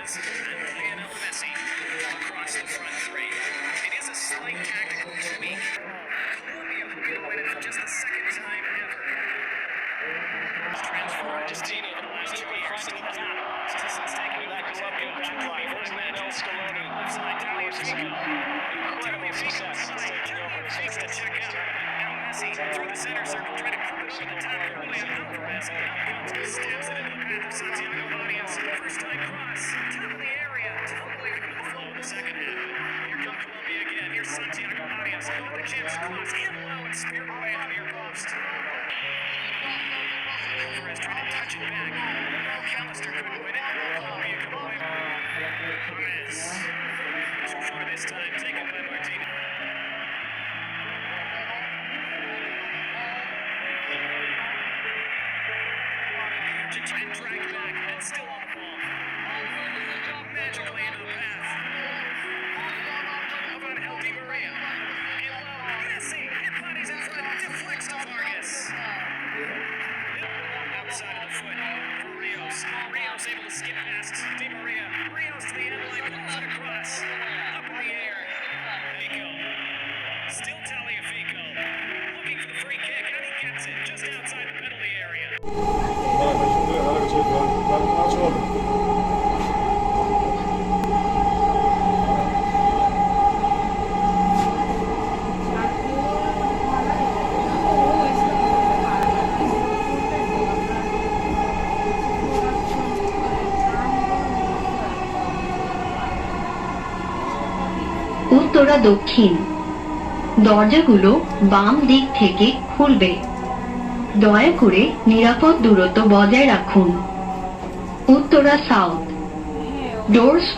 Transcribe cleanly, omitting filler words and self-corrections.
And Lionel Messi across the front three. It is a slight tactical tweak. Colombia hoping to win it for just the second time ever. Trends for Argentina in the last 2 years. Citizens taking back Colombia. Right, Fernando Scaloni. Offside, Talia Fico. Talia Fico offside. Talia Fico to check out. Now Messi through the center circle, trying to clip it over the top of Julian Alvarez. Now comes, stabs it into the path of Santiago Arias. First time cross, top of the area. Tumbling into the flow of the second half. Here comes Colombia again. Here's Santiago Arias. Oh, the chance to cross in low and spear away at the near post. Alvarez trying to touch it back. McAllister couldn't win it. Colombia come away. Gomez. Too short this time, taken by Martinez. And dragged back, and still on the ball. Magically into the path. How about El Di Maria? In low. Messi, hit bodies in front, deflects to Vargas. Outside of the foot for Rios. Rios able to skip past Di Maria. Rios to the end line, pulls it across. Up in the air. Fico. Still Tagliafico. Looking for the free kick, and he gets it just outside the penalty area. Uttara দক্ষিণ। দরজাগুলো বাম দিক থেকে খুলবে। দয়া করে নিরাপদ দূরত্ব বজায় রাখুন। উত্তরা সাউথ। Doors will